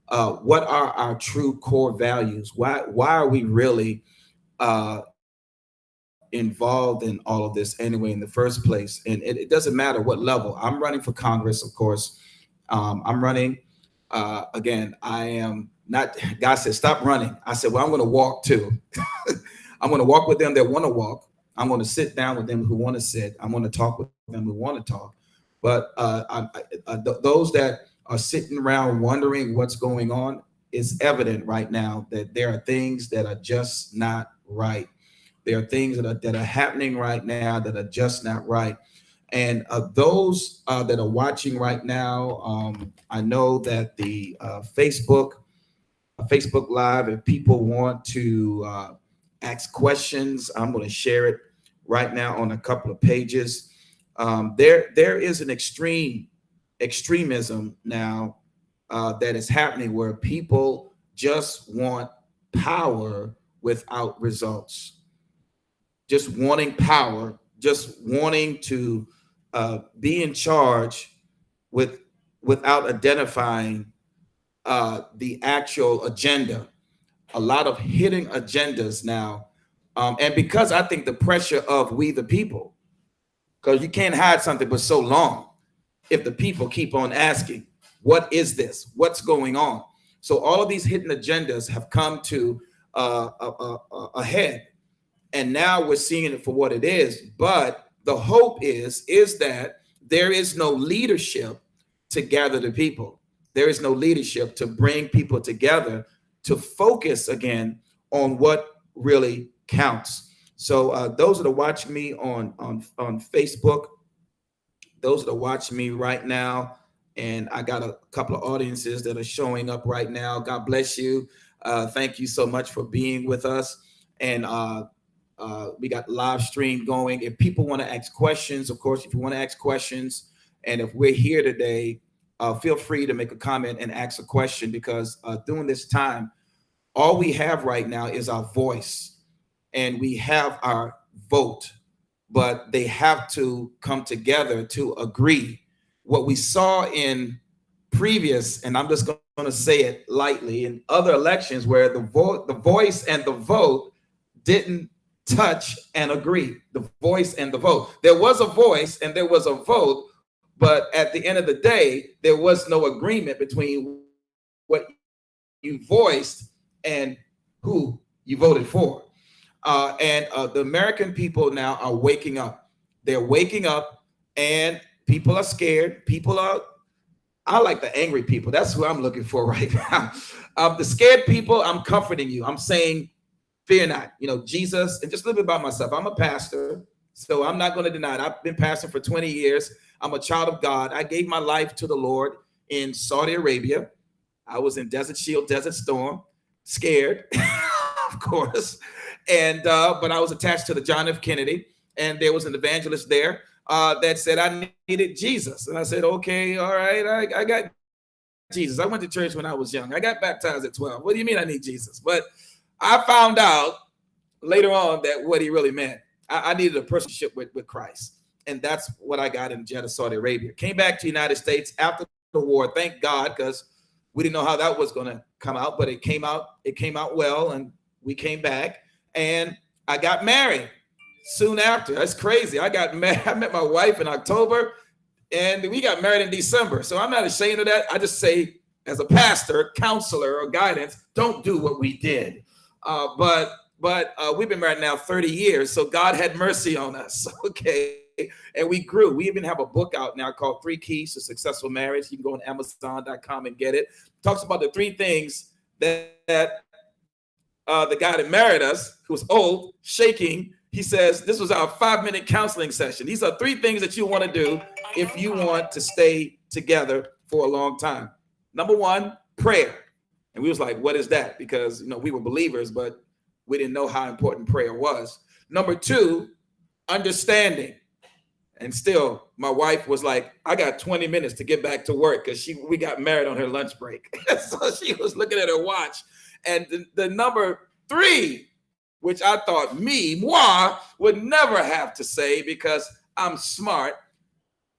what are our true core values? Why are we really involved in all of this anyway in the first place? And it doesn't matter what level. I'm running for Congress, of course. I'm running. Again, I am not. God said, "Stop running." I said, "Well, I'm going to walk too. I'm going to walk with them that want to walk. I'm going to sit down with them who want to sit. I'm going to talk with them who want to talk." But those that are sitting around wondering what's going on, it's evident right now that there are things that are just not right. There are things that are happening right now that are just not right. And those that are watching right now, I know that the Facebook Live, if people want to ask questions, I'm going to share it right now on a couple of pages. There is an extremism now that is happening where people just want power without results, just wanting power, just wanting to be in charge with without identifying the actual agenda. A lot of hidden agendas now, and because I think the pressure of we the people, because you can't hide something for so long if the people keep on asking, "What is this? What's going on?" So all of these hidden agendas have come to a head, and now we're seeing it for what it is. But the hope is that there is no leadership to gather the people. There is no leadership to bring people together to focus again on what really counts. So those that are watching me on Facebook, those that are watching me right now, and I got a couple of audiences that are showing up right now. God bless you. Thank you so much for being with us. And we got live stream going. If people want to ask questions, of course, if you want to ask questions, and if we're here today, feel free to make a comment and ask a question, because during this time, all we have right now is our voice and we have our vote, but they have to come together to agree. What we saw in previous, and I'm just going to say it lightly, in other elections where the voice and the vote didn't touch and agree. The voice and the vote. There was a voice and there was a vote, but at the end of the day, there was no agreement between what you voiced and who you voted for. And the American people now are waking up. They're waking up, and people are scared. People are, I like the angry people. That's who I'm looking for right now. The scared people, I'm comforting you. I'm saying, fear not. You know, Jesus, and just a little bit about myself. I'm a pastor, so I'm not going to deny it. I've been pastoring for 20 years. I'm a child of God. I gave my life to the Lord in Saudi Arabia. I was in Desert Shield, Desert Storm, scared, of course. And but I was attached to the John F. Kennedy, and there was an evangelist there that said I needed Jesus. And I said, okay, all right, I got Jesus. I went to church when I was young. I got baptized at 12. What do you mean I need Jesus? But I found out later on that what he really meant. I needed a personal with Christ. And that's what I got in Jeddah, Saudi Arabia. Came back to the United States after the war, thank God, because we didn't know how that was going to come out, but it came out well, and we came back, and I got married soon after. That's crazy. I met my wife in October, and we got married in December. So I'm not ashamed of that. I just say, as a pastor, counselor, or guidance, don't do what we did. But we've been married now 30 years, so God had mercy on us. Okay. And we grew. We even have a book out now called 3 Keys to Successful Marriage. You can go on Amazon.com and get it. Talks about the 3 things that the guy that married us, who was old, shaking, he says, this was our 5-minute counseling session. These are 3 things that you want to do if you want to stay together for a long time. Number 1, prayer. And we was like, what is that? Because, you know, we were believers, but we didn't know how important prayer was. Number 2, understanding. And still, my wife was like, I got 20 minutes to get back to work, because we got married on her lunch break. So she was looking at her watch. And the number 3, which I thought moi, would never have to say, because I'm smart,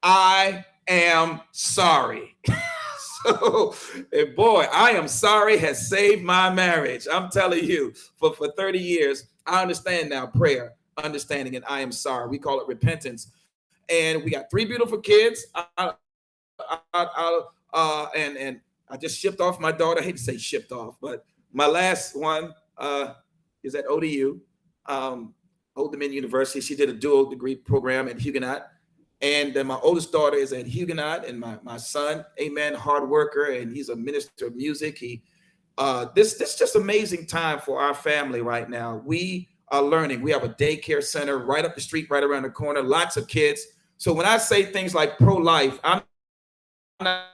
I am sorry. So, and boy, I am sorry has saved my marriage. I'm telling you, for 30 years, I understand now prayer, understanding, and I am sorry. We call it repentance. And we got 3 beautiful kids. And I just shipped off my daughter. I hate to say shipped off, but my last one is at ODU, Old Dominion University. She did a dual degree program at Huguenot. And then my oldest daughter is at Huguenot, and my son, amen, hard worker, and he's a minister of music. This just amazing time for our family right now. We are learning. We have a daycare center right up the street, right around the corner, lots of kids. So when I say things like pro-life, I'm not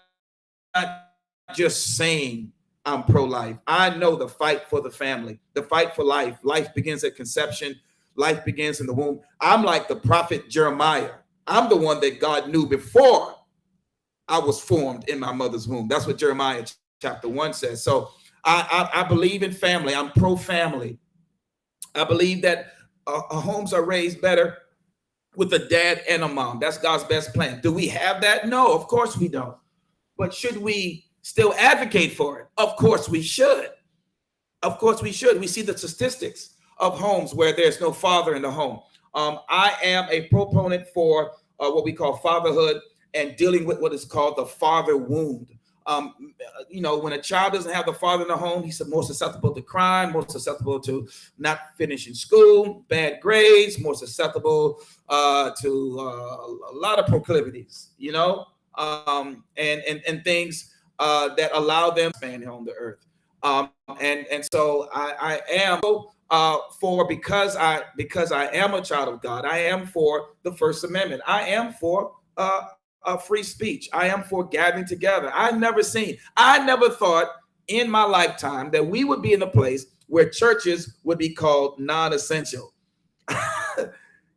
just saying I'm pro-life. I know the fight for the family, the fight for life. Life begins at conception. Life begins in the womb. I'm like the prophet Jeremiah. I'm the one that God knew before I was formed in my mother's womb. That's what Jeremiah chapter 1 says. So I believe in family. I'm pro-family. I believe that homes are raised better with a dad and a mom. That's God's best plan. Do we have that? No, of course we don't. But should we still advocate for it? Of course we should. Of course we should. We see the statistics of homes where there's no father in the home. I am a proponent for what we call fatherhood and dealing with what is called the father wound. When a child doesn't have the father in the home, he's more susceptible to crime, more susceptible to not finishing school, bad grades, more susceptible to a lot of proclivities, and things that allow them to stand on the earth. And so I am because I am a child of God. I am for the First Amendment. I am for free speech. I am for gathering together. I never thought in my lifetime that we would be in a place where churches would be called non-essential.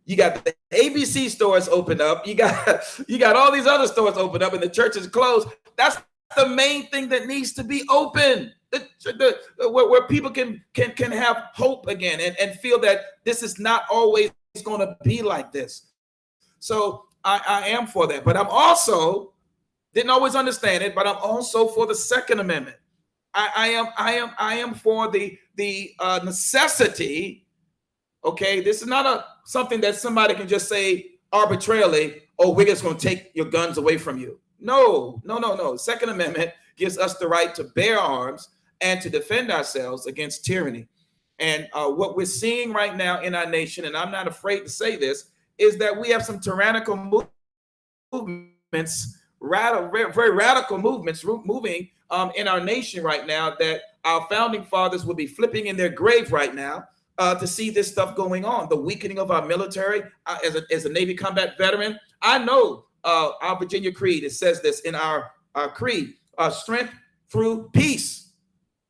You got the ABC stores open up. You got all these other stores open up, and the church is closed. That's the main thing that needs to be open. Where people can have hope again and feel that this is not always going to be like this. So I am for that, but I'm also didn't always understand it, but I'm also for the Second Amendment. I am for the necessity. Okay, this is not something that somebody can just say arbitrarily, oh, we're just going to take your guns away from you. No. Second Amendment gives us the right to bear arms and to defend ourselves against tyranny. And what we're seeing right now in our nation, and I'm not afraid to say this, is that we have some tyrannical movements, very radical movements moving in our nation right now, that our founding fathers would be flipping in their grave right now to see this stuff going on. The weakening of our military. As a Navy combat veteran, I know our Virginia Creed, it says this in our creed, strength through peace.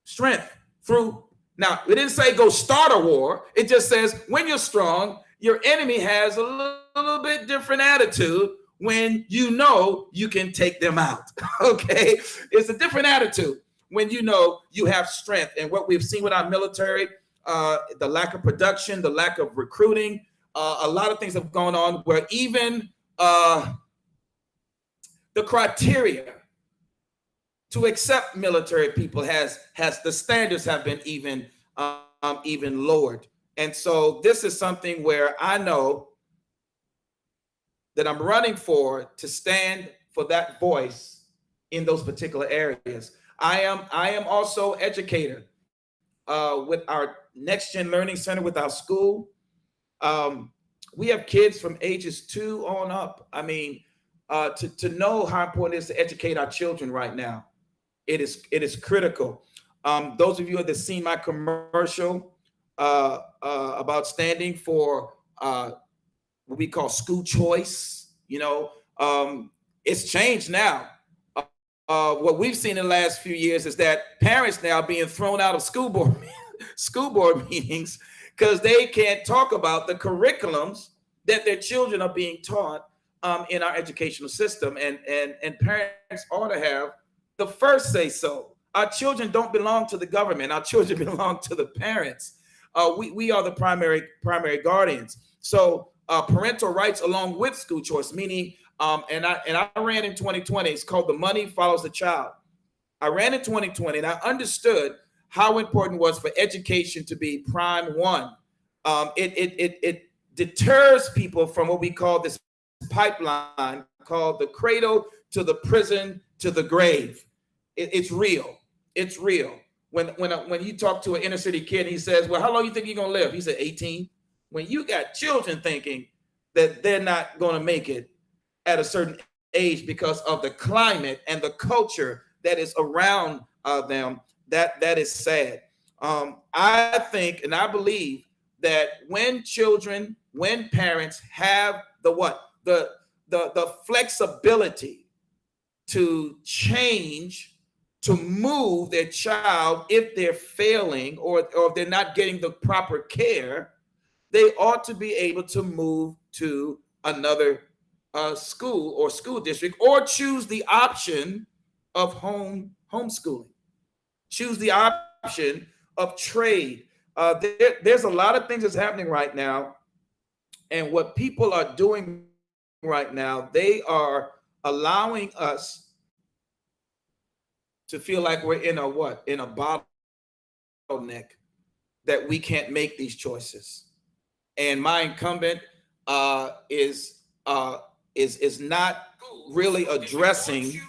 Strength through, now it didn't say go start a war. It just says when you're strong, your enemy has a little bit different attitude when you know you can take them out. Okay, it's a different attitude when you know you have strength. And what we've seen with our military, the lack of production, the lack of recruiting, a lot of things have gone on where even the criteria to accept military people has the standards have been even lowered. And so this is something where I know that I'm running for, to stand for that voice in those particular areas. I am also educator with our Next Gen Learning Center with our school. We have kids from ages 2 on up. I mean, to know how important it is to educate our children right now. It is critical. Those of you that have seen my commercial about standing for what we call school choice, it's changed now. What we've seen in the last few years is that parents now are being thrown out of school board meetings because they can't talk about the curriculums that their children are being taught in our educational system, and parents ought to have the first say so. Our children don't belong to the government. Our children belong to the parents. We are the primary guardians. So parental rights along with school choice, meaning, and I ran in 2020. It's called The Money Follows the Child. I ran in 2020, and I understood how important it was for education to be prime one. It deters people from what we call this pipeline called the cradle to the prison to the grave. It's real. It's real. When you talk to an inner city kid, he says, "Well, how long you think you're gonna live?" He said, 18. When you got children thinking that they're not gonna make it at a certain age because of the climate and the culture that is around them, that is sad. I think and I believe that when parents have the flexibility to change, to move their child if they're failing or if they're not getting the proper care, they ought to be able to move to another school or school district, or choose the option of homeschooling, choose the option of trade. There's a lot of things that's happening right now, and what people are doing right now, they are allowing us to feel like we're in a bottleneck, that we can't make these choices. And my incumbent is not really addressing.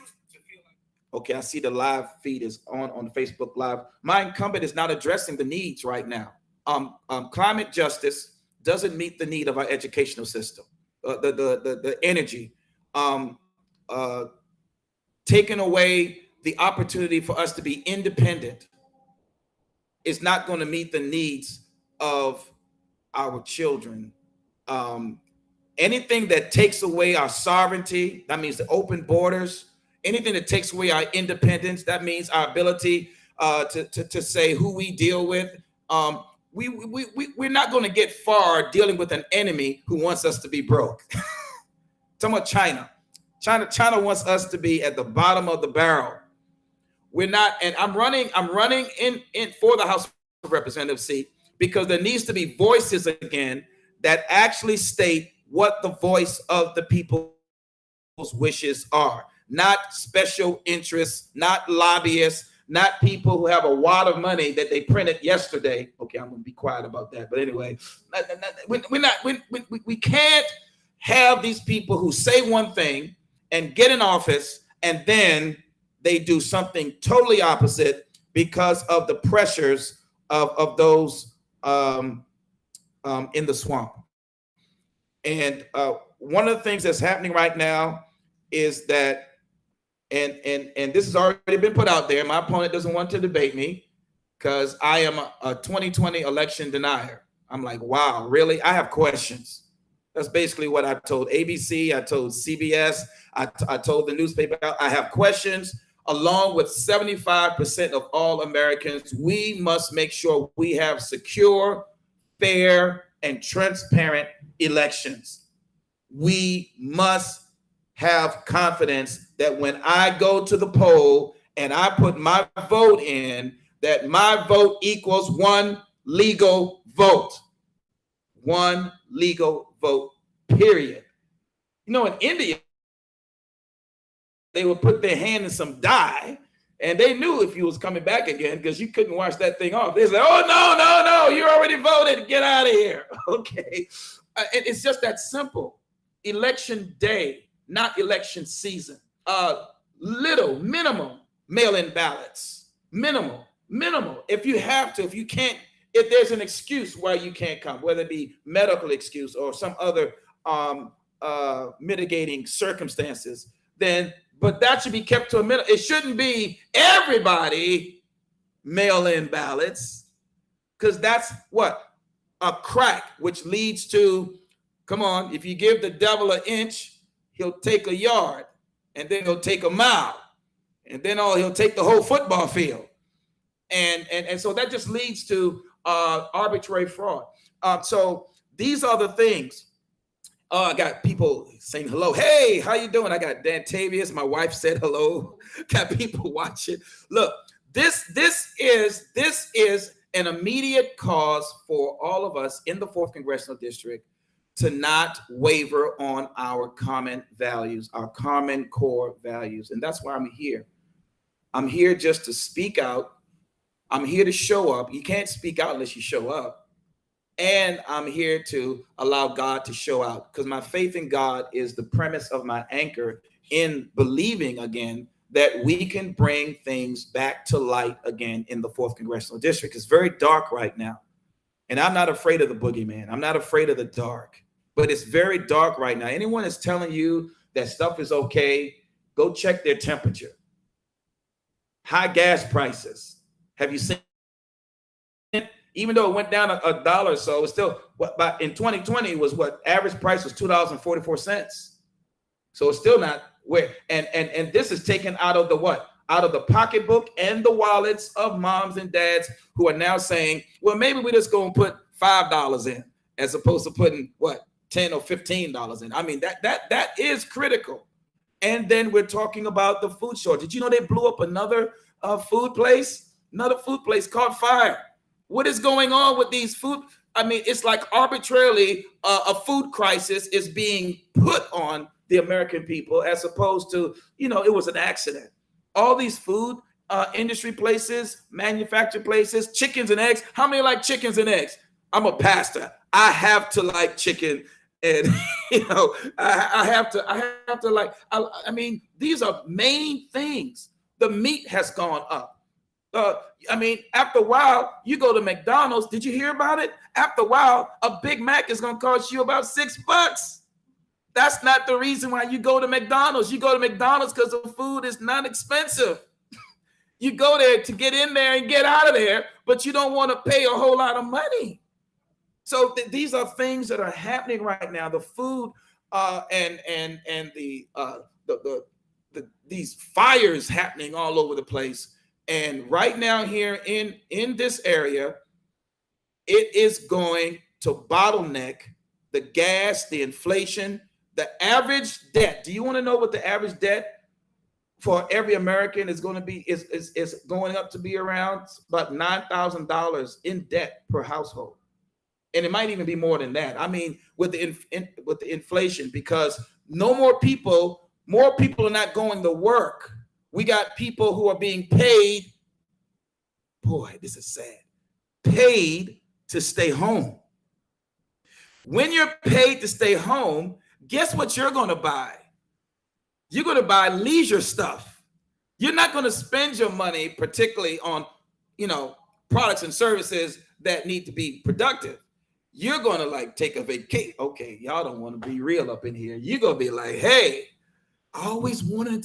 Okay, I see the live feed is on Facebook Live. My incumbent is not addressing the needs right now. Climate justice doesn't meet the need of our educational system. The energy, taking away the opportunity for us to be independent is not going to meet the needs of our children. Anything that takes away our sovereignty, that means the open borders. Anything that takes away our independence, that means our ability to say who we deal with. We're not going to get far dealing with an enemy who wants us to be broke. Talking about China. China wants us to be at the bottom of the barrel. We're not, and I'm running in for the House of Representatives seat because there needs to be voices again that actually state what the voice of the people's wishes are. Not special interests, not lobbyists, not people who have a wad of money that they printed yesterday. Okay, I'm gonna be quiet about that. But anyway, we can't have these people who say one thing and get in office and then they do something totally opposite because of the pressures of those in the swamp. And one of the things that's happening right now is that, and this has already been put out there. My opponent doesn't want to debate me because I am a 2020 election denier. I'm like, wow, really? I have questions. That's basically what I told ABC. I told CBS. I told the newspaper. I have questions. Along with 75% of all Americans, we must make sure we have secure, fair, and transparent elections. We must have confidence that when I go to the poll and I put my vote in, that my vote equals one legal vote. One legal vote, period. You know, in India, they would put their hand in some dye, and they knew if you was coming back again because you couldn't wash that thing off. They said, "Oh no, you already voted. Get out of here." Okay, it's just that simple. Election day, not election season. Minimum mail-in ballots. Minimal. If you have to, if you can't, if there's an excuse why you can't come, whether it be medical excuse or some other mitigating circumstances, then. But that should be kept to a minimum. It shouldn't be everybody mail-in ballots, because that's what? A crack, which leads to, come on, if you give the devil an inch, he'll take a yard, and then he'll take a mile, and then he'll take the whole football field. And so that just leads to arbitrary fraud. So these are the things. I got people saying hello. Hey, how you doing? I got Dan Tavius. My wife said hello. Got people watching. Look, this is an immediate cause for all of us in the 4th Congressional District to not waver on our common values, our common core values. And that's why I'm here. I'm here just to speak out. I'm here to show up. You can't speak out unless you show up. And I'm here to allow God to show out, because my faith in God is the premise of my anchor in believing again that we can bring things back to light again in the 4th Congressional District. It's very dark right now. And I'm not afraid of the boogeyman. I'm not afraid of the dark, but it's very dark right now. Anyone that's telling you that stuff is okay, go check their temperature. High gas prices. Have you seen it? Even though it went down a dollar or so, it's still what, but in 2020 was what average price was $2.44. So it's still not where, and this is taken out of the what? Out of the pocketbook and the wallets of moms and dads who are now saying, well, maybe we just go and put $5 in as opposed to putting what, $10 or $15 in. I mean, that is critical. And then we're talking about the food shortage. Did you know they blew up another food place? Another food place caught fire. What is going on with these food? I mean, it's like arbitrarily a food crisis is being put on the American people as opposed to, you know, it was an accident. All these food industry places, manufactured places, chickens and eggs. How many like chickens and eggs? I'm a pastor. I have to like chicken. And, you know, I have to like, I mean, these are main things. The meat has gone up. I mean, after a while, you go to McDonald's. Did you hear about it? After a while, a Big Mac is going to cost you about $6. That's not the reason why you go to McDonald's. You go to McDonald's because the food is not expensive. You go there to get in there and get out of there, but you don't want to pay a whole lot of money. So these are things that are happening right now. The food and these fires happening all over the place. And right now here in this area, it is going to bottleneck the gas, the inflation, the average debt. Do you want to know what the average debt for every American is going to be? Is going up to be around about $9,000 in debt per household. And it might even be more than that. I mean, with the inflation, because more people are not going to work. We got people who are being paid. Boy, this is sad. Paid to stay home. When you're paid to stay home, guess what you're going to buy? You're going to buy leisure stuff. You're not going to spend your money particularly on, you know, products and services that need to be productive. You're going to like take a vacation. Okay, y'all don't want to be real up in here. You're going to be like, hey, I always wanted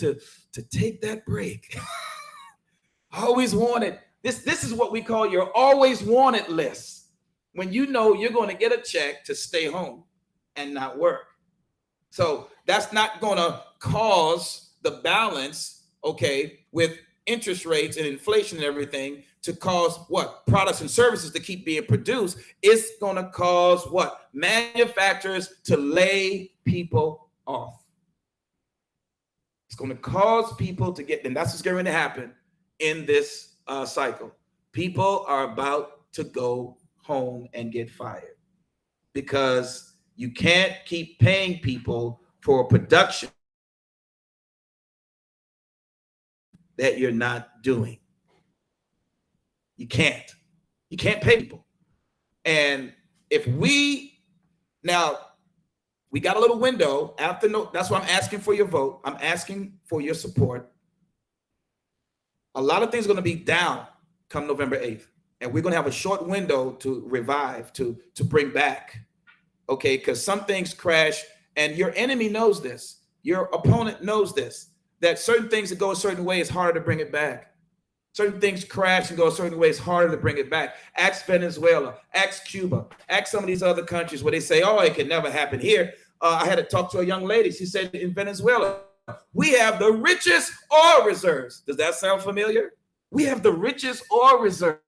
to take that break. I always wanted this. This is what we call your always wanted list. When you know you're going to get a check to stay home and not work. So that's not going to cause the balance, okay, with interest rates and inflation and everything to cause what? Products and services to keep being produced. It's going to cause what? Manufacturers to lay people off. It's going to cause people to get, and that's what's going to happen in this cycle. People are about to go home and get fired because you can't keep paying people for production that you're not doing. You can't pay people. And if we got a little window after, that's why I'm asking for your vote. I'm asking for your support. A lot of things are going to be down come November 8th. And we're going to have a short window to revive, to bring back. Okay, because some things crash and your enemy knows this. Your opponent knows this, that certain things that go a certain way is harder to bring it back. Certain things crash and go a certain way, it's harder to bring it back. Ask Venezuela, ask Cuba, ask some of these other countries where they say, oh, it can never happen here. I had to talk to a young lady. She said in Venezuela, we have the richest oil reserves. Does that sound familiar? We have the richest oil reserves.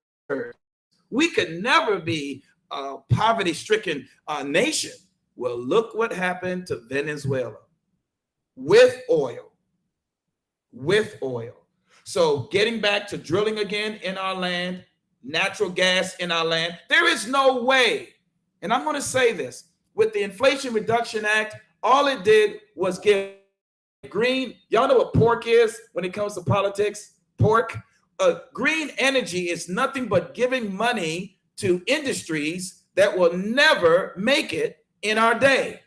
We could never be a poverty-stricken nation. Well, look what happened to Venezuela with oil. With oil. So getting back to drilling again in our land, natural gas in our land, there is no way, and I'm going to say this, with the Inflation Reduction Act, all it did was give green, y'all know what pork is when it comes to politics? pork. Green energy is nothing but giving money to industries that will never make it in our day.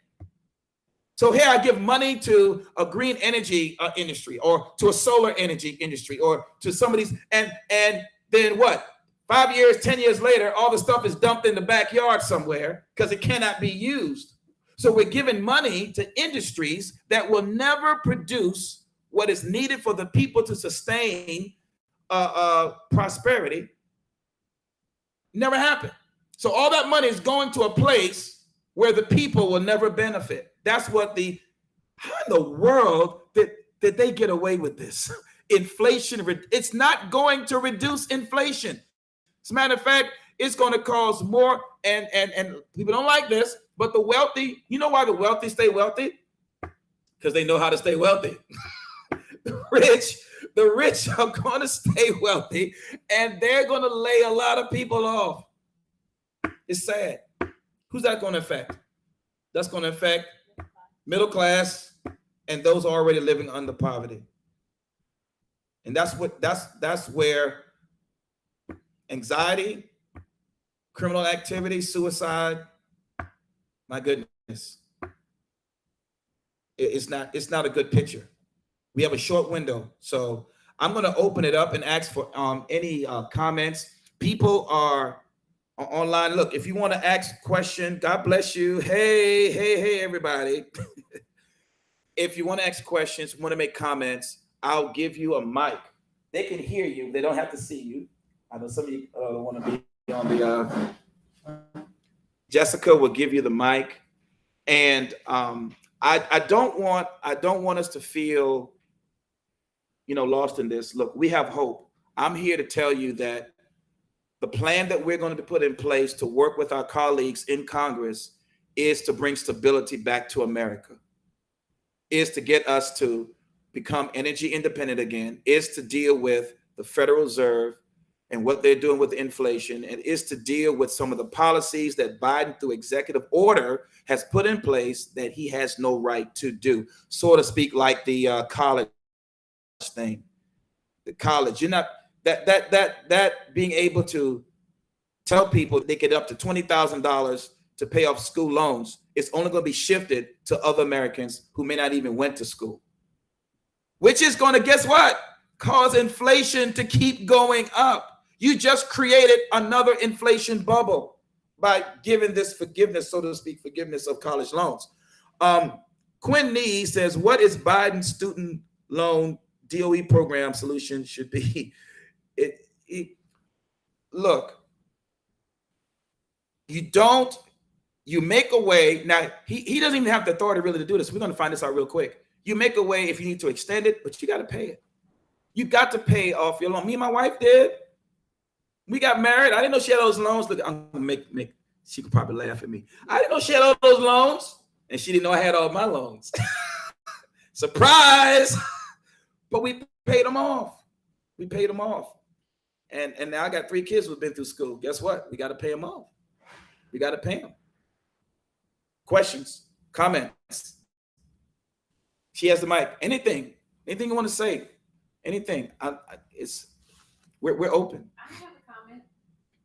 So here I give money to a green energy industry, or to a solar energy industry, or to some of these, and then what? 5 years, 10 years later, all the stuff is dumped in the backyard somewhere because it cannot be used. So we're giving money to industries that will never produce what is needed for the people to sustain prosperity. Never happened. So all that money is going to a place where the people will never benefit. That's what how in the world did they get away with this? Inflation, it's not going to reduce inflation. As a matter of fact, it's going to cause more, and people don't like this, but the wealthy, you know why the wealthy stay wealthy? Because they know how to stay wealthy. The rich are going to stay wealthy, and they're going to lay a lot of people off. It's sad. Who's that going to affect? That's going to affect middle class and those already living under poverty. And that's where anxiety, criminal activity, suicide, my goodness, it's not a good picture. We have a short window, so I'm going to open it up and ask for any comments. People are online. Look, if you want to ask a question, God bless you. Hey, everybody. If you want to ask questions, want to make comments, I'll give you a mic. They can hear you. They don't have to see you. I know some of you want to be on the. Jessica will give you the mic, and I don't want us to feel, lost in this. Look, we have hope. I'm here to tell you that the plan that we're going to put in place to work with our colleagues in Congress is to bring stability back to America, is to get us to become energy independent again, is to deal with the Federal Reserve and what they're doing with inflation, and is to deal with some of the policies that Biden, through executive order, has put in place that he has no right to do, so to speak, like the college thing. The college, you're not that being able to tell people they get up to $20,000 to pay off school loans, it's only going to be shifted to other Americans who may not even went to school, which is going to, guess what, cause inflation to keep going up. You just created another inflation bubble by giving this forgiveness, so to speak, forgiveness of college loans. Quinn Nee says, what is Biden's student loan DOE program solution should be? Look, you make a way. Now, he doesn't even have the authority really to do this. We're going to find this out real quick. You make a way if you need to extend it, but you got to pay it. You got to pay off your loan. Me and my wife did. We got married. I didn't know she had those loans. Look, I'm gonna make. She could probably laugh at me. I didn't know she had all those loans, and she didn't know I had all my loans. Surprise! But we paid them off. We paid them off, and now I got 3 kids who've been through school. Guess what? We got to pay them off. We got to pay them. Questions, comments. She has the mic. Anything you want to say? Anything? We're open. I have a comment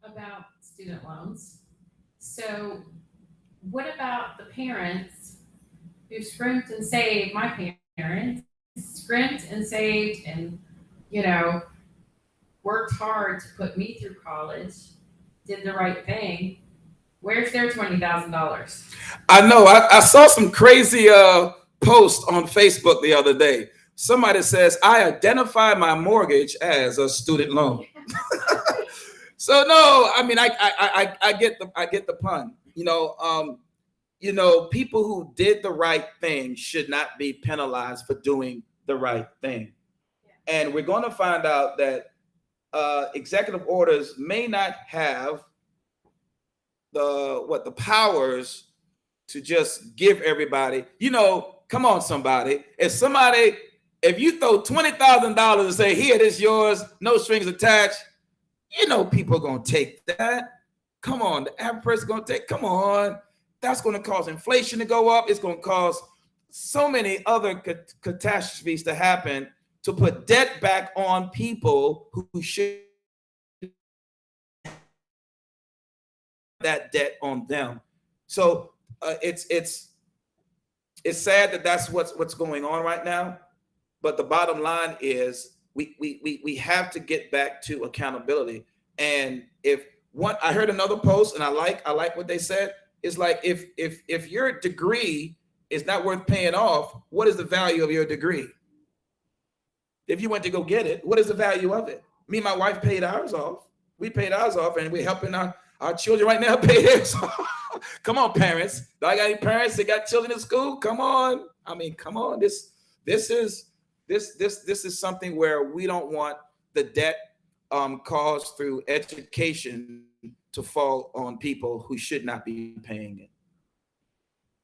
about student loans. So what about the parents who scrimped and saved? My parents scrimped and saved and, worked hard to put me through college, did the right thing. Where's their $20,000? I know. I saw some crazy post on Facebook the other day. Somebody says, I identify my mortgage as a student loan. So no, I mean, I get the pun. People who did the right thing should not be penalized for doing the right thing. Yeah. And we're going to find out that executive orders may not have the powers to just give everybody, come on, somebody. If you throw $20,000 and say, here, this is yours, no strings attached, people are going to take that. Come on, the average person is going to take, come on. That's going to cause inflation to go up. It's going to cause so many other catastrophes to happen to put debt back on people who should that debt on them. So it's sad that that's what's going on right now. But the bottom line is we have to get back to accountability. And if one, I heard another post, and I like what they said. It's like if your degree is not worth paying off, what is the value of your degree? If you went to go get it, what is the value of it? Me and my wife paid ours off. We paid ours off, and we're helping our children right now pay theirs off. Come on, parents. Do I got any parents that got children in school? Come on. I mean, come on. This is something where we don't want the debt caused through education to fall on people who should not be paying it.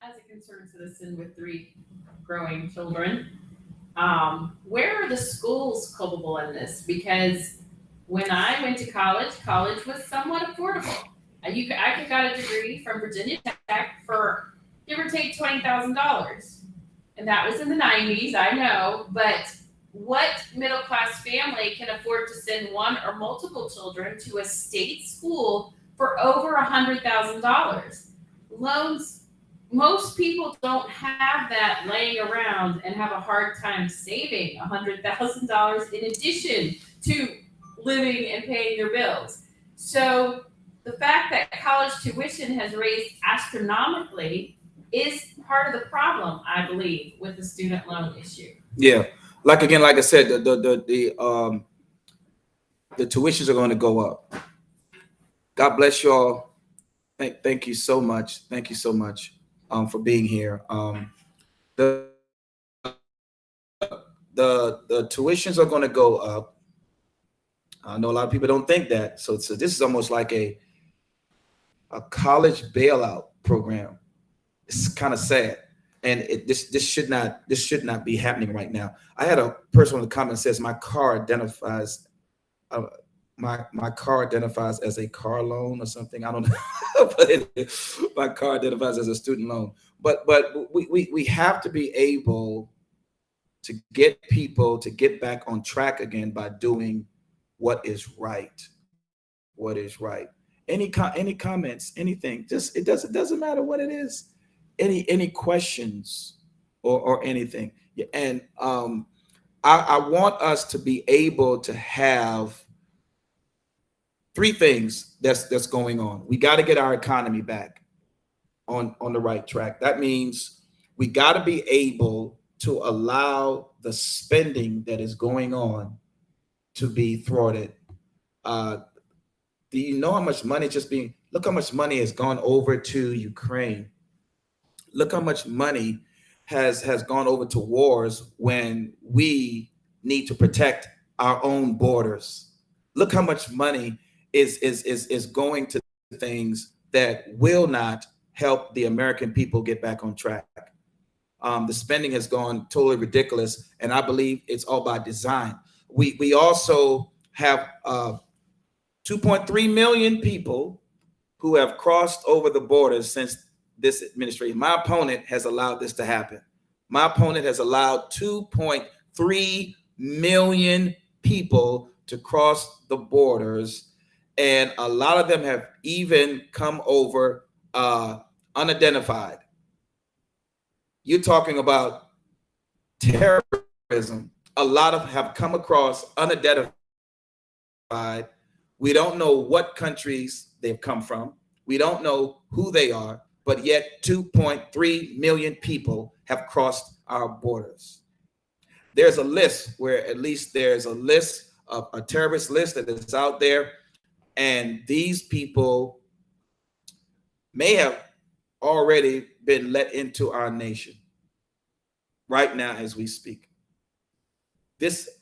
As a concerned citizen with 3 growing children, where are the schools culpable in this? Because when I went to college was somewhat affordable. I got a degree from Virginia Tech for give or take $20,000. And that was in the 90s, I know, but what middle class family can afford to send one or multiple children to a state school for over $100,000? Loans, most people don't have that laying around and have a hard time saving $100,000 in addition to living and paying their bills. So the fact that college tuition has raised astronomically is part of the problem, I believe, with the student loan issue. Yeah, like I said, the tuitions are going to go up. God bless you all. Thank you so much. Thank you so much for being here. The tuitions are going to go up. I know a lot of people don't think that. So this is almost like a college bailout program. It's kind of sad, and this should not be happening right now. I had a person in the comment says my car identifies my car identifies as a car loan or something. I don't know, but my car identifies as a student loan. But we have to be able to get people to get back on track again by doing what is right. What is right? Any comments? Anything? Just it doesn't matter what it is. Any questions or anything? Yeah, and I want us to be able to have 3 things that's going on. We got to get our economy back on the right track. That means we got to be able to allow the spending that is going on to be thwarted. Do you know how much money look how much money has gone over to Ukraine. Look how much money has gone over to wars when we need to protect our own borders. Look how much money is going to things that will not help the American people get back on track. The spending has gone totally ridiculous, and I believe it's all by design. We also have 2.3 million people who have crossed over the borders since this administration. My opponent has allowed this to happen. My opponent has allowed 2.3 million people to cross the borders, and a lot of them have even come over unidentified. You're talking about terrorism. A lot of have come across unidentified. We don't know what countries they've come from. We don't know who they are, but yet 2.3 million people have crossed our borders. There's a list where at least there's a list of a terrorist list that is out there, and these people may have already been let into our nation right now as we speak.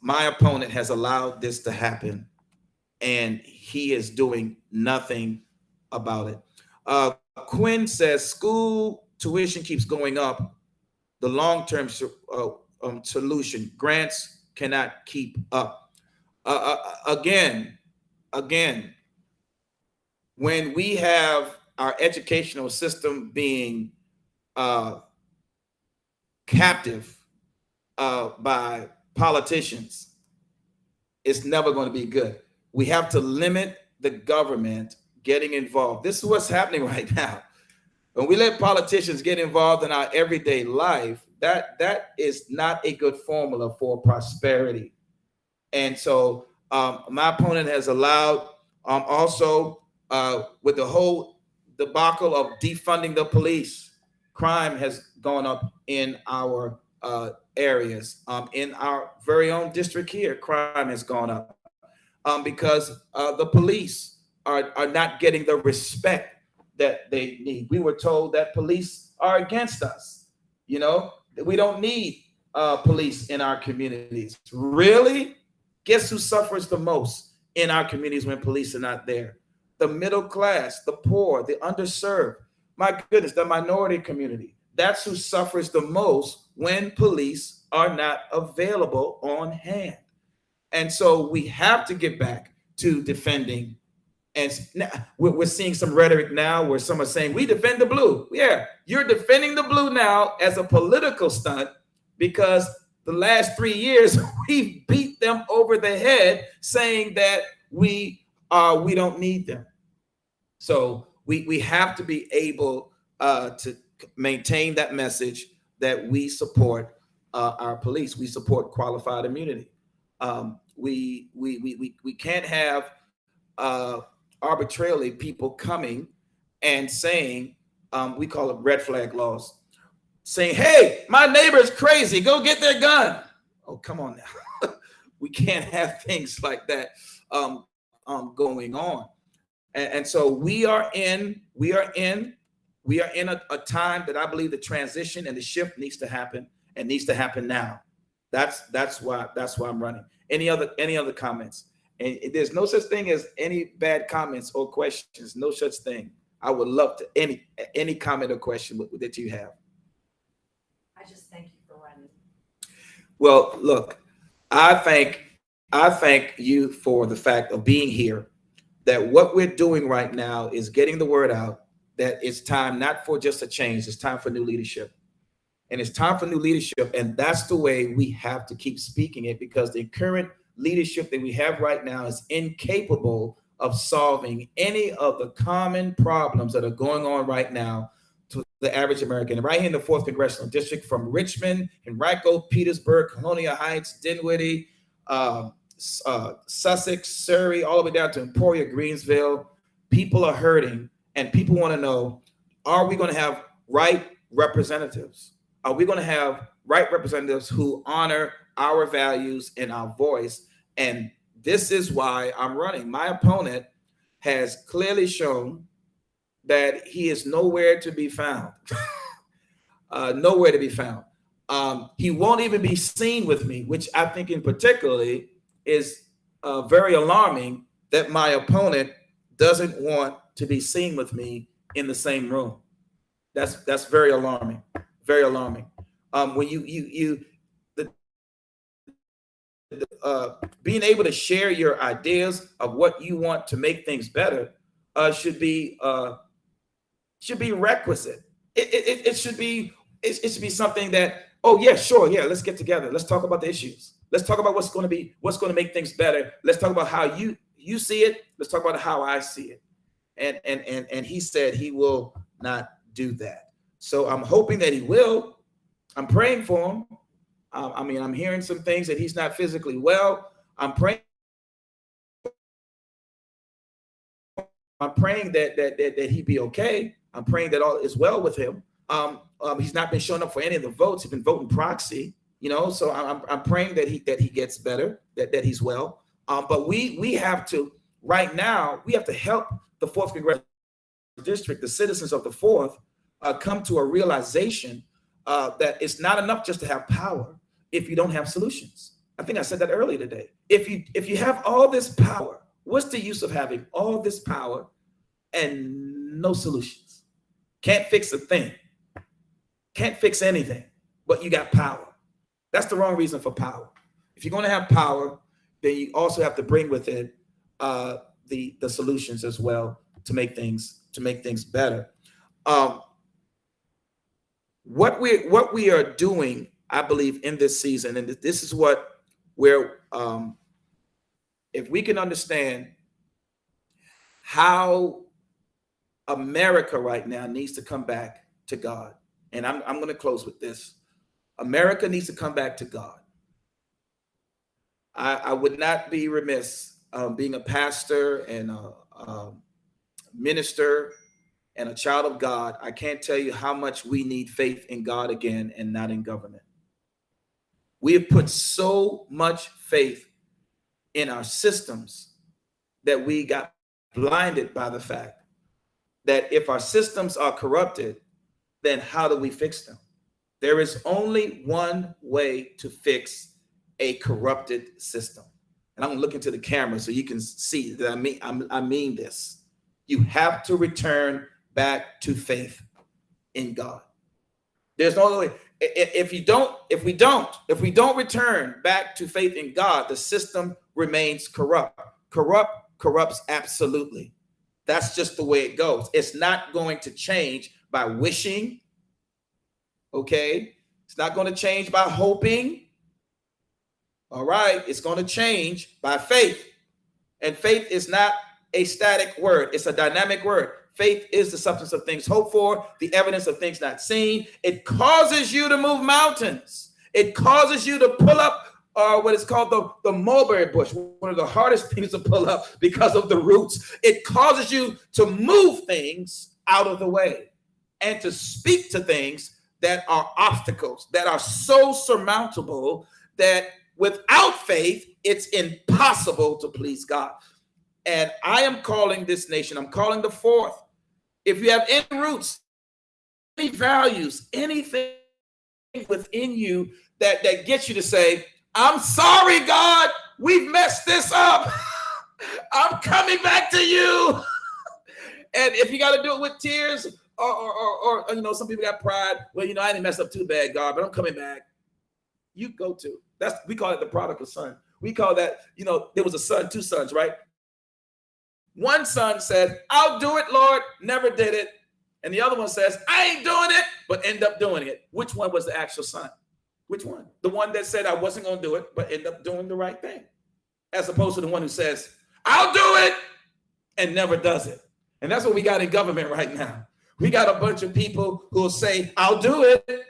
My opponent has allowed this to happen, and he is doing nothing about it. Quinn says school tuition keeps going up. The long-term solution, grants cannot keep up. Again, when we have our educational system being captive by politicians, it's never going to be good. We have to limit the government getting involved. This is what's happening right now. When we let politicians get involved in our everyday life, that is not a good formula for prosperity. And so my opponent has allowed also with the whole debacle of defunding the police, crime has gone up in our areas. In our very own district here, crime has gone up because the police are not getting the respect that they need. We were told that police are against us, you know, that we don't need police in our communities. Really? Guess who suffers the most in our communities when police are not there? The middle class, the poor, the underserved. My goodness, the minority community. That's who suffers the most when police are not available on hand. And so we have to get back to defending. And we're seeing some rhetoric now where some are saying, we defend the blue. Yeah, you're defending the blue now as a political stunt because the last 3 years we beat them over the head saying that we don't need them. So we have to be able to maintain that message that we support our police. We support qualified immunity. We can't have arbitrarily people coming and saying, we call it red flag laws, saying, hey, my neighbor's crazy, go get their gun. Oh, come on now. We can't have things like that going on. And so we are in a time that I believe the transition and the shift needs to happen and needs to happen now. That's why I'm running. Any other comments? And there's no such thing as any bad comments or questions. No such thing. I would love to any comment or question that you have. I just thank you for running. Well, look, I thank you for the fact of being here. That what we're doing right now is getting the word out that it's time not for just a change, it's time for new leadership. And it's time for new leadership. And that's the way we have to keep speaking it, because the current leadership that we have right now is incapable of solving any of the common problems that are going on right now to the average American. And right here in the 4th Congressional District, from Richmond, Henrico, Petersburg, Colonial Heights, Dinwiddie, Sussex, Surrey, all the way down to Emporia, Greensville, people are hurting, and people want to know, are we going to have right representatives? Are we going to have right representatives who honor our values and our voice? And this is why I'm running. My opponent has clearly shown that he is nowhere to be found. Nowhere to be found. He won't even be seen with me, which I think in particularly is very alarming, that my opponent doesn't want to be seen with me in the same room. That's very alarming. Very alarming. When being able to share your ideas of what you want to make things better should be requisite. It should be something that, oh yeah, sure, yeah, let's get together. Let's talk about the issues. Let's talk about what's going to make things better. Let's talk about how you see it. Let's talk about how I see it. And he said he will not do that. So I'm hoping that he will. I'm praying for him. I'm hearing some things that he's not physically well. I'm praying that he be okay. I'm praying that all is well with him. He's not been showing up for any of the votes. He's been voting proxy, so I'm praying that he gets better, that he's well. But we have to, right now, we have to help the 4th Congressional District, the citizens of the 4th, come to a realization that it's not enough just to have power if you don't have solutions. I think I said that earlier today. If you have all this power, what's the use of having all this power and no solutions? Can't fix a thing. Can't fix anything, but you got power. That's the wrong reason for power. If you're going to have power, then you also have to bring with it the solutions as well to make things better. What we are doing, I believe, in this season, and this is what where if we can understand how America right now needs to come back to God. And I'm going to close with this. America needs to come back to God. I would not be remiss being a pastor and a minister and a child of God. I can't tell you how much we need faith in God again and not in government. We have put so much faith in our systems that we got blinded by the fact that if our systems are corrupted, then how do we fix them? There is only one way to fix a corrupted system. And I'm gonna look into the camera so you can see that I mean this. You have to return back to faith in God. There's no other way. If we don't return back to faith in God, the system remains corrupt. Corrupts absolutely. That's just the way it goes. It's not going to change by wishing. Okay. It's not going to change by hoping. All right. It's going to change by faith. And faith is not a static word. It's a dynamic word. Faith is the substance of things hoped for, the evidence of things not seen. It causes you to move mountains. It causes you to pull up what is called the mulberry bush, one of the hardest things to pull up because of the roots. It causes you to move things out of the way and to speak to things that are obstacles, that are so surmountable that without faith, it's impossible to please God. And I am calling this nation, I'm calling the fourth. If you have any roots, any values, anything within you that gets you to say, I'm sorry, God, we've messed this up. I'm coming back to you. And if you got to do it with tears or some people got pride. Well, I didn't mess up too bad, God, but I'm coming back. You go to. We call it the prodigal son. We call that, there was a son, two sons, right? One son said, I'll do it, Lord, never did it. And the other one says, I ain't doing it, but end up doing it. Which one was the actual son? Which one? The one that said I wasn't going to do it, but end up doing the right thing. As opposed to the one who says, I'll do it, and never does it. And that's what we got in government right now. We got a bunch of people who will say, I'll do it.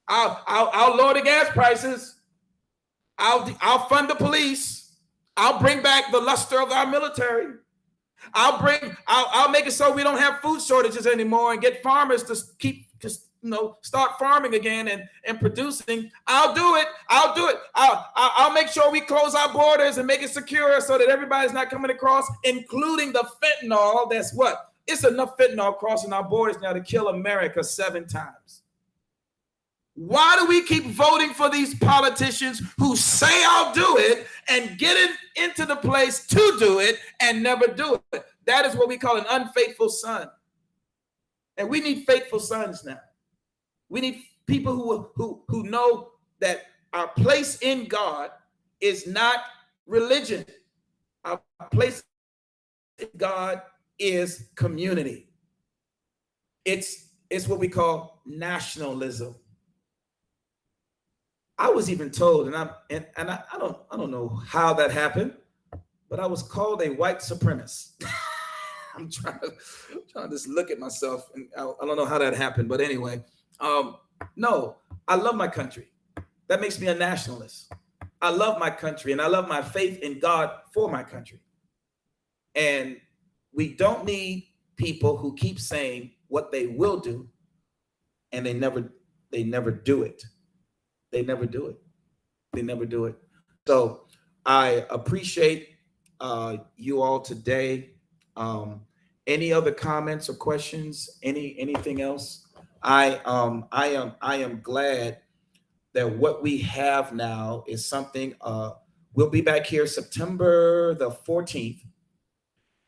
I'll lower the gas prices. I'll fund the police. I'll bring back the luster of our military. I'll make it so we don't have food shortages anymore and get farmers to start farming again and producing. I'll do it. I'll make sure we close our borders and make it secure so that everybody's not coming across, including the fentanyl. That's what? It's enough fentanyl crossing our borders now to kill America 7 times. Why do we keep voting for these politicians who say I'll do it and get into the place to do it and never do it? That is what we call an unfaithful son. And we need faithful sons now. We need people who know that our place in God is not religion. Our place in God is community. It's what we call nationalism. I was even told, and I don't know how that happened, but I was called a white supremacist. I'm trying to just look at myself, and I don't know how that happened, but anyway. No, I love my country. That makes me a nationalist. I love my country and I love my faith in God for my country. And we don't need people who keep saying what they will do and they never do it. They never do it. They never do it. So I appreciate you all today. Any other comments or questions? Anything else? I am glad that what we have now is something. We'll be back here September the 14th.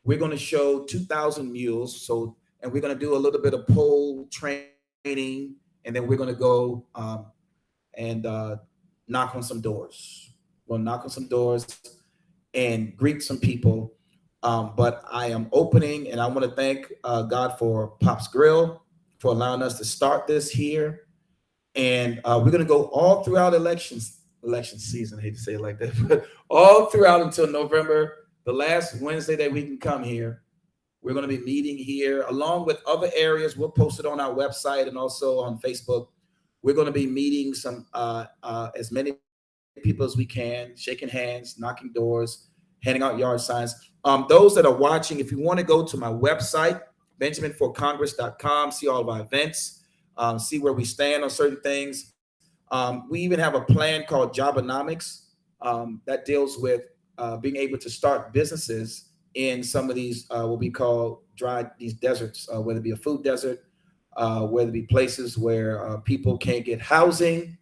We're going to show 2,000 mules. And we're going to do a little bit of pole training, and then we're going to go and knock on some doors. We'll knock on some doors and greet some people. But I am opening, and I want to thank God for Pop's Grill for allowing us to start this here. And we're going to go all throughout elections election season. I hate to say it like that, but all throughout until November, the last Wednesday that we can come here, we're going to be meeting here along with other areas. We'll post it on our website and also on Facebook. We're going to be meeting as many people as we can, shaking hands, knocking doors, handing out yard signs. Those that are watching, if you want to go to my website, benjaminforcongress.com, see all of our events, see where we stand on certain things. We even have a plan called Jobonomics that deals with being able to start businesses in some of these what we call these deserts, whether it be a food desert, whether it be places where people can't get housing,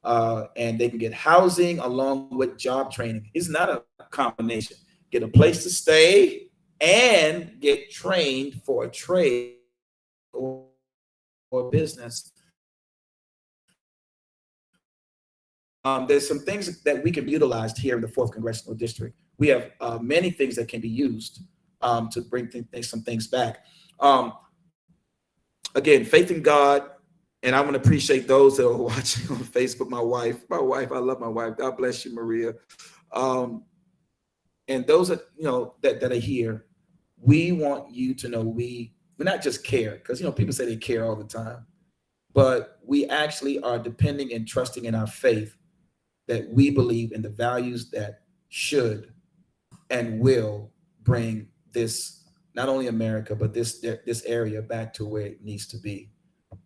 and they can get housing along with job training. It's not a combination. Get a place to stay and get trained for a trade or business. There's some things that we can be utilized here in the 4th Congressional District. We have many things that can be used to bring some things back. Again, faith in God, and I want to appreciate those that are watching on Facebook. My wife, I love my wife. God bless you, Maria. And those that that are here, we want you to know we not just care, because people say they care all the time, but we actually are depending and trusting in our faith that we believe in the values that should and will bring this, not only America, but this area back to where it needs to be,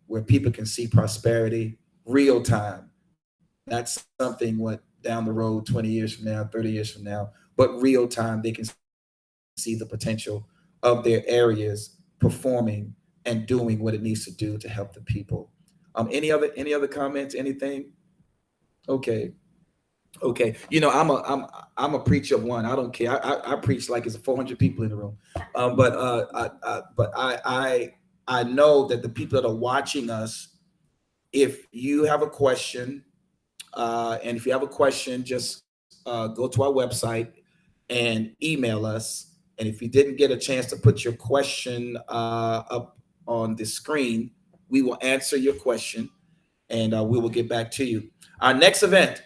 where people can see prosperity real time. That's something down the road, 20 years from now, 30 years from now, but real time, they can see the potential of their areas performing and doing what it needs to do to help the people. Any other comments, anything? Okay. I'm a preacher of one. I don't care. I preach like it's 400 people in the room. But I know that the people that are watching us, if you have a question, and if you have a question, just go to our website and email us. And if you didn't get a chance to put your question up on the screen, we will answer your question, and we will get back to you. Our next event.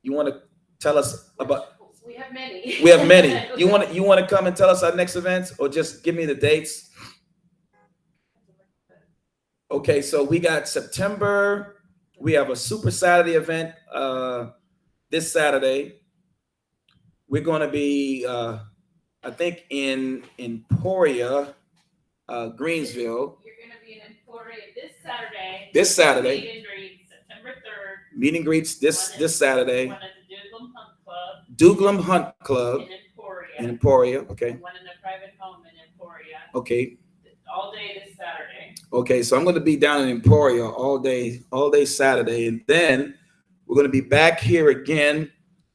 You want to tell us about? We have many. We have many. You want to come and tell us our next events, or just give me the dates? Okay, so we got September. We have a Super Saturday event this Saturday. We're going to be, I think, in Emporia, Greensville. You're going to be in Emporia this Saturday. This Saturday. Meet and greet, September 3rd. Meet and greets this Saturday. One at the Douglam Hunt Club. Douglam Hunt Club. In Emporia. Okay. And one in a private home in Emporia. Okay. All day this Saturday. Okay, so I'm going to be down in Emporia all day Saturday, and then we're going to be back here again.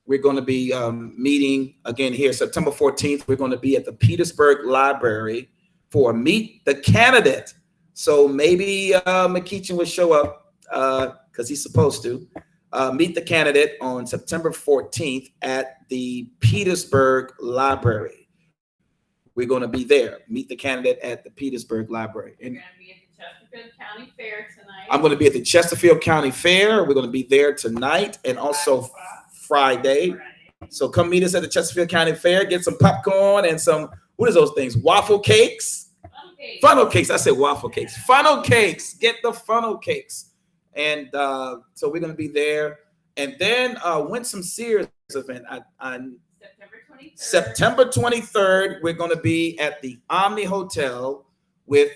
We're going to be meeting again here September 14th. We're going to be at the Petersburg Library for Meet the Candidate. So maybe McKeachin will show up because he's supposed to. Meet the Candidate on September 14th at the Petersburg Library. We're going to be there. Meet the Candidate at the Petersburg Library. And You're going to be at the Chesterfield County Fair tonight. I'm going to be at the Chesterfield County Fair. We're going to be there tonight and also Friday. So come meet us at the Chesterfield County Fair. Get some popcorn and some, what is those things? Waffle cakes? Funnel cakes. I said waffle cakes. Funnel cakes. Get the funnel cakes. And so we're going to be there. And then Winsome Sears event on September 23rd, we're going to be at the Omni Hotel with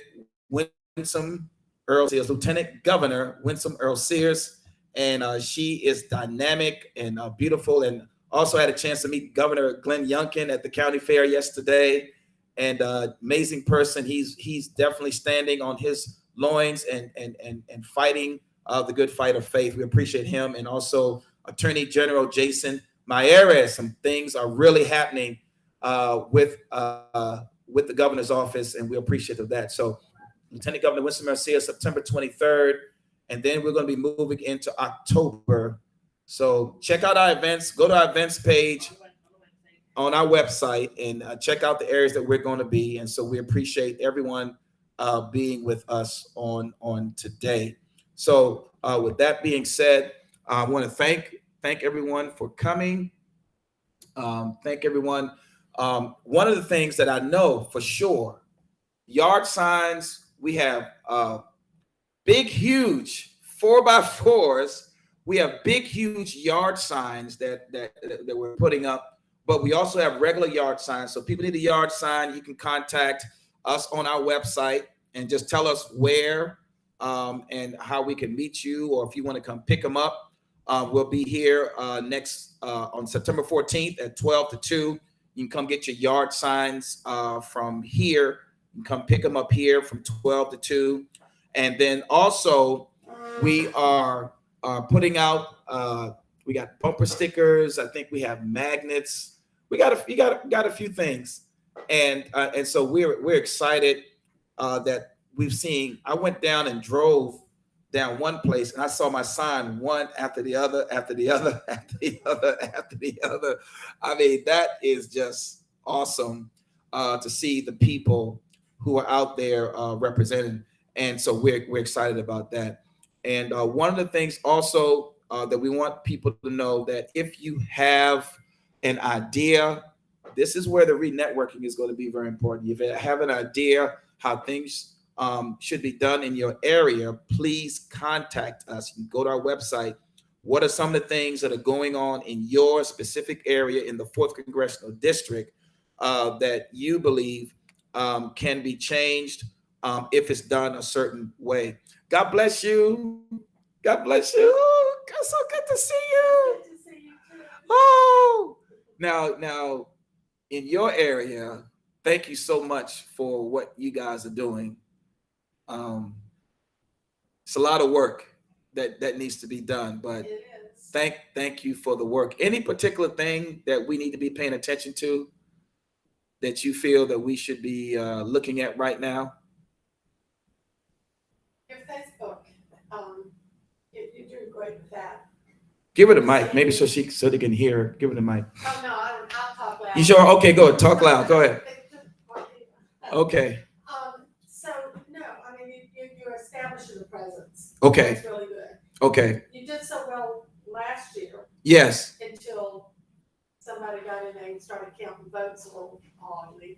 Winsome Earl Sears, Lieutenant Governor Winsome Earl Sears. And she is dynamic and beautiful. And also had a chance to meet Governor Glenn Youngkin at the county fair yesterday. And amazing person. He's definitely standing on his loins and fighting the good fight of faith. We appreciate him. And also Attorney General Jason Miyares. Some things are really happening with the governor's office, and we appreciate that. So Lieutenant Governor Winsome Garcia, September 23rd, and then we're going to be moving into October. So check out our events. Go to our events page on our website and check out the areas that we're going to be. And so we appreciate everyone being with us on today. So with that being said, I want to thank everyone for coming. Thank everyone. One of the things that I know for sure, yard signs, we have big, huge 4x4s. We have big, huge yard signs that we're putting up, but we also have regular yard signs. So people need a yard sign. You can contact us on our website and just tell us where and how we can meet you, or if you want to come pick them up. We'll be here next on September 14th at 12 to 2. You can come get your yard signs from here. You can come pick them up here from 12 to 2. And then also we are putting out, we got bumper stickers. I think we have magnets. We got a few things. And so we're excited that we've seen. I went down and drove down one place and I saw my sign one after the other, after the other, after the other, after the other. I mean, that is just awesome to see the people who are out there representing. And so we're excited about that. And one of the things also that we want people to know, that if you have an idea, this is where the re-networking is going to be very important. If you have an idea how things should be done in your area, please contact us. You can go to our website. What are some of the things that are going on in your specific area in the 4th Congressional District that you believe can be changed if it's done a certain way? God bless you. God bless you. It's so good to see you. Good to see you too. Oh, now in your area, thank you so much for what you guys are doing. It's a lot of work that needs to be done, but It is. thank you for the work. Any particular thing that we need to be paying attention to that you feel that we should be looking at right now? Your Facebook, you're doing great with that. Give her the mic, maybe so they can hear her. Give her the mic. Oh, no, I'll talk loud. You sure? Okay, go ahead. Talk loud. Go ahead. Okay. So, no, I mean, you're establishing a presence. Okay. It's really good. Okay. You did so well last year Yes. until somebody got in there and started counting votes a little oddly.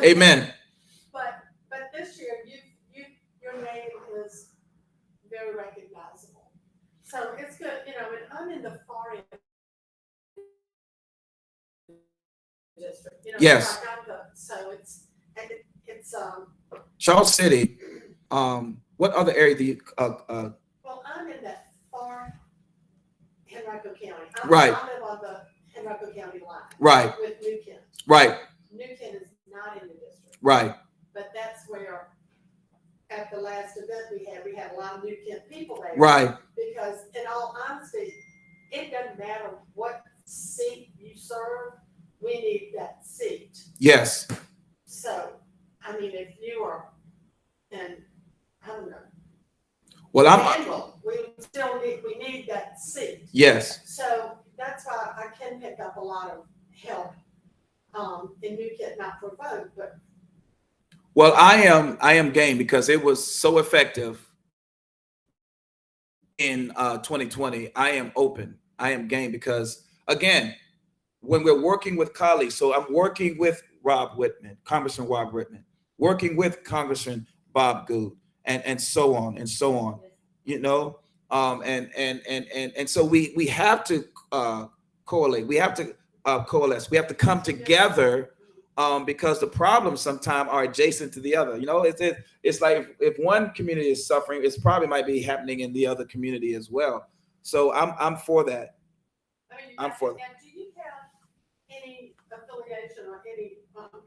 Amen. But this year, your name is very recognizable. So it's good, and I'm in the far end district. Yes. like I'm so it's Charles City. What other area do you? well, I'm in that far Henrico County. Right. I live on the Henrico County line. Right. With New Kent. Right. New Kent is not in the district. Right. But that's where, at the last event we had a lot of New Kent people there. Right. Because in all honesty, it doesn't matter what seat you serve, we need that seat. Yes. So, I mean, if you are, and I don't know. Well, We need that seat. Yes. So that's why I can pick up a lot of help in New Kent, not for vote, but Well, I am game because it was so effective in 2020. I am open. I am game because, again, when we're working with colleagues, so I'm working with Rob Whitman, Congressman Rob Whitman, working with Congressman Bob Good, and so on and so on. And so we have to correlate. We have to coalesce. We have to come together because the problems sometimes are adjacent to the other. It's like if one community is suffering, it's probably might be happening in the other community as well. So I'm for that. I'm for that. And do you have any affiliation or any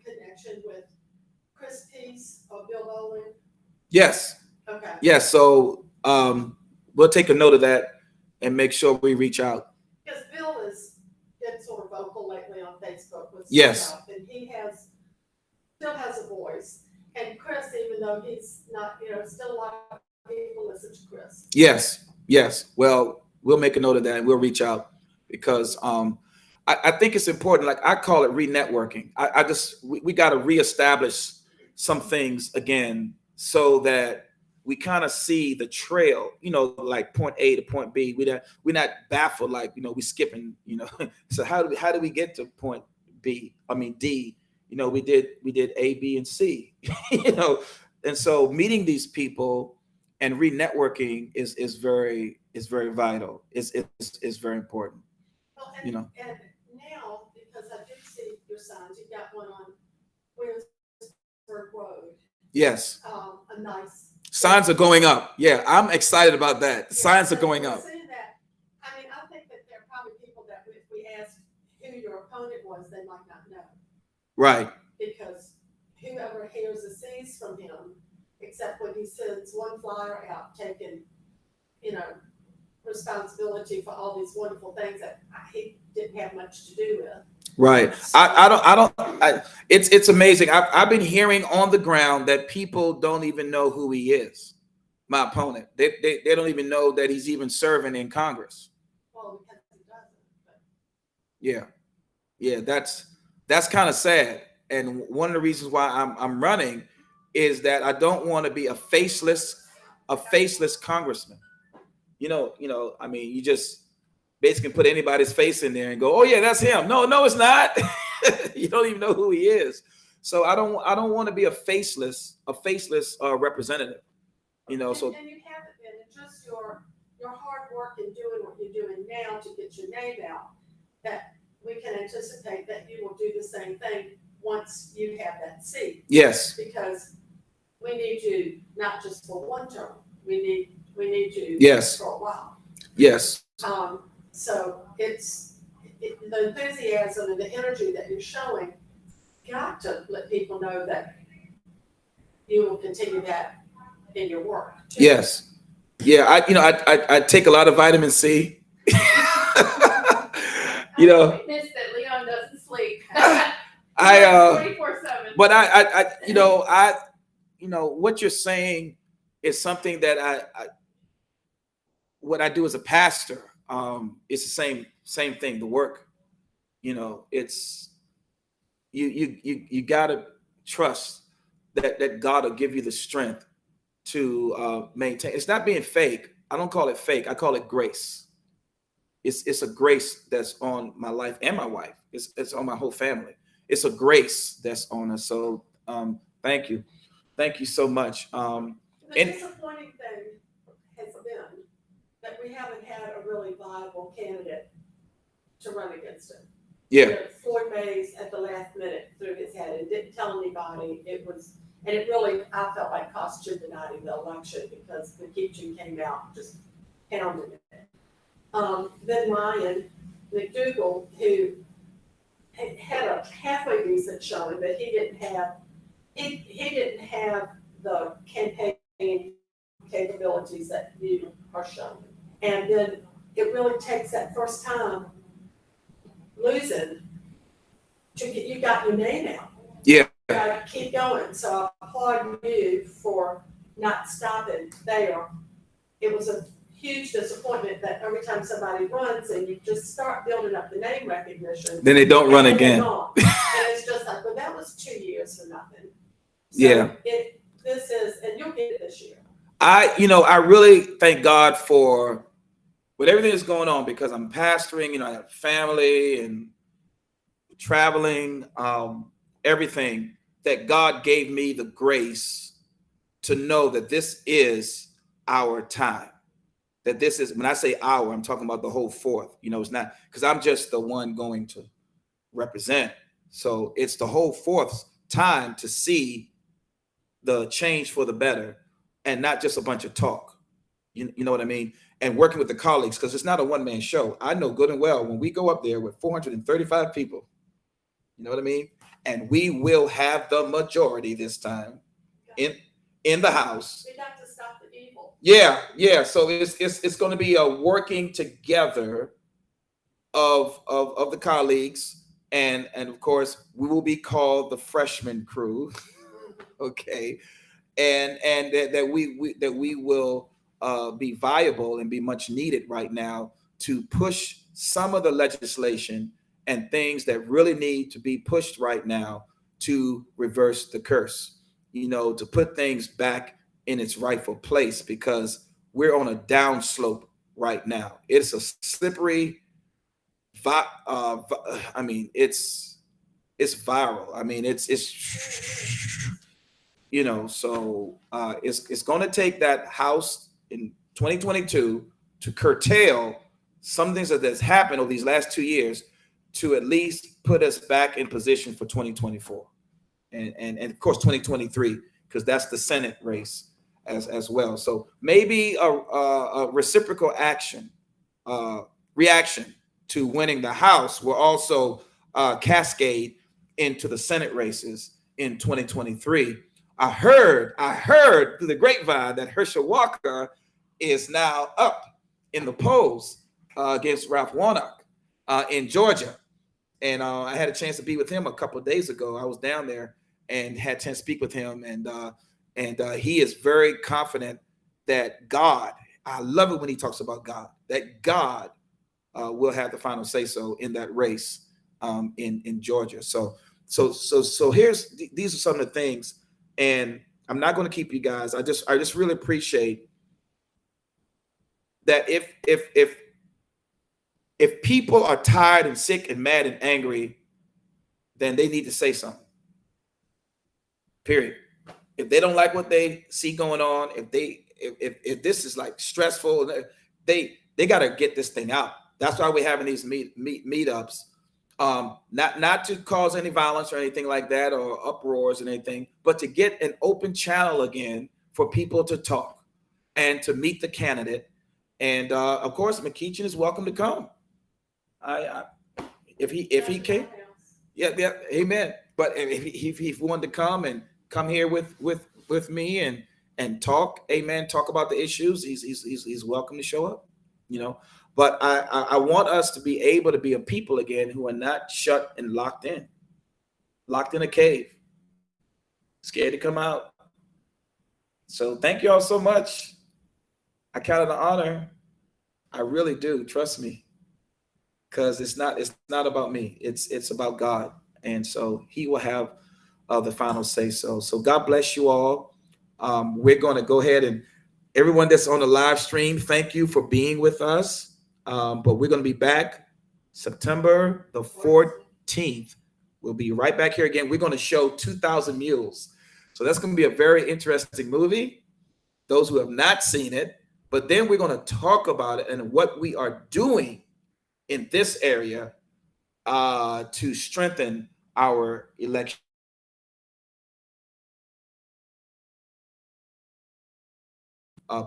connection with Chris Peace or Bill Bowling? Yes. Okay. Yes. So we'll take a note of that and make sure we reach out. Because Bill has been sort of vocal lately on Facebook with Yes. stuff, and he still has a voice. And Chris, even though he's not, still a lot of people listen to Chris. Yes. Yes. Well, we'll make a note of that and we'll reach out because I think it's important. Like I call it re-networking. We got to reestablish some things again so that we kind of see the trail, like point A to point B. We're not baffled, like, we skipping, So how do we get to point B? I mean D. We did A, B, and C. And so meeting these people and re-networking is very vital. Is very important. Well, and now, because I did see your signs, you got one on Williamsburg Road. Yes. A nice. Signs are going up. Yeah, I'm excited about that. Signs are going up. Seeing that, I mean, I think that there are probably people that if we asked who your opponent was, they might not know. Right. Because whoever hears or sees from him, except when he sends one flyer out taking, responsibility for all these wonderful things that he didn't have much to do with. Right. It's amazing. I've been hearing on the ground that people don't even know who he is. My opponent. They don't even know that he's even serving in Congress. Well, because he doesn't. But. Yeah. That's kind of sad. And one of the reasons why I'm running is that I don't want to be a faceless congressman. I mean, you just basically put anybody's face in there and go, oh yeah, that's him. No, it's not. You don't even know who he is. So I don't want to be a faceless representative. So and you haven't been. It's just your hard work in doing what you're doing now to get your name out, that we can anticipate that you will do the same thing once you have that seat. Yes. Because we need you not just for one term. We need you yes. for a while. Yes. So the enthusiasm and the energy that you're showing got to let people know that you will continue that in your work. Too. Yes. Yeah. I take a lot of vitamin C. I witnessed that Leon doesn't sleep. 24/7. But what you're saying is something that what I do as a pastor, it's the same thing. The work, it's you gotta trust that God will give you the strength to maintain. It's not being fake. I don't call it fake. I call it grace. It's a grace that's on my life and my wife. It's on my whole family. It's a grace that's on us. So thank you so much. The disappointing thing has been that we haven't had a really viable candidate to run against him. Yeah. Floyd Mays at the last minute threw his head and didn't tell anybody. It really, I felt like cost Jim Donati the election because McEachin came out just pounding it. Then Ryan McDougal, who had a halfway decent showing, but he didn't have the campaign capabilities that you are showing. And then it really takes that first time losing to get you got your name out. Yeah. You gotta keep going. So I applaud you for not stopping there. It was a huge disappointment that every time somebody runs and you just start building up the name recognition, then they don't run and again. and it's just like, well, that was 2 years for nothing. So Yeah. This is, and you'll get it this year. I really thank God for with everything that's going on because I'm pastoring, I have family and traveling, everything that God gave me the grace to know that this is our time. That this is, when I say our, I'm talking about the whole fourth. It's not because I'm just the one going to represent. So it's the whole fourth's time to see the change for the better and not just a bunch of talk. You know what I mean? And working with the colleagues, because it's not a one-man show. I know good and well when we go up there with 435 people, you know what I mean? And we will have the majority this time in the House. We got to stop the evil. Yeah. So it's going to be a working together of the colleagues, and of course we will be called the freshman crew. Okay, and that we will be viable and be much needed right now to push some of the legislation and things that really need to be pushed right now to reverse the curse, to put things back in its rightful place, because we're on a downslope right now. It's a slippery, I mean, it's viral. I mean, it's so it's going to take that House in 2022 to curtail some things that's happened over these last 2 years, to at least put us back in position for 2024 and of course 2023, because that's the Senate race as well. So maybe a reciprocal reaction to winning the House will also cascade into the Senate races in 2023. I heard through the grapevine that Herschel Walker is now up in the polls against Ralph Warnock in Georgia. And I had a chance to be with him a couple of days ago. I was down there and had a chance to speak with him. And he is very confident that God, I love it when he talks about God, that God will have the final say so in that race in Georgia. So these are some of the things. And I'm not going to keep you guys. I just really appreciate that if people are tired and sick and mad and angry, then they need to say something. Period. If they don't like what they see going on, if this is like stressful, they got to get this thing out. That's why we're having these meetups. Not to cause any violence or anything like that, or uproars and anything, but to get an open channel again for people to talk and to meet the candidate. And of course, McEachin is welcome to come. If he can, yeah, amen. But if he wanted to come and come here with me and talk, amen, talk about the issues, he's welcome to show up, But I want us to be able to be a people again who are not shut and locked in a cave, scared to come out. So thank you all so much. I count it an honor. I really do. Trust me, because it's not about me. It's about God, and so He will have the final say so. So God bless you all. We're going to go ahead, and everyone that's on the live stream, thank you for being with us. But we're going to be back September the 14th. We'll be right back here again. We're going to show 2,000 Mules. So that's going to be a very interesting movie, those who have not seen it. But then we're going to talk about it and what we are doing in this area to strengthen our election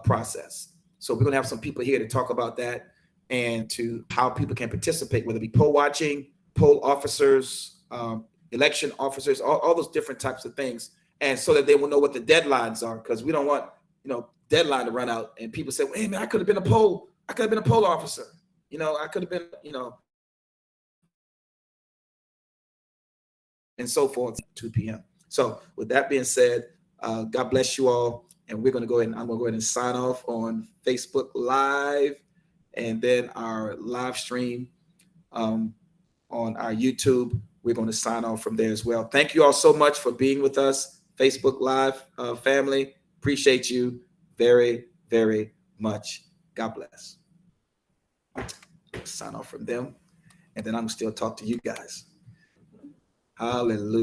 process. So we're going to have some people here to talk about that, and to how people can participate, whether it be poll watching, poll officers, election officers, all those different types of things. And so that they will know what the deadlines are, because we don't want, deadline to run out and people say, well, hey man, I could have been a poll officer. I could have been, and so forth, 2 p.m. So with that being said, God bless you all. And we're going to go ahead and I'm going to go ahead and sign off on Facebook Live, and then our live stream on our YouTube. We're going to sign off from there as well. Thank you all so much for being with us, Facebook Live family. Appreciate you very, very much. God bless. Sign off from them, and then I'm still talk to you guys. Hallelujah.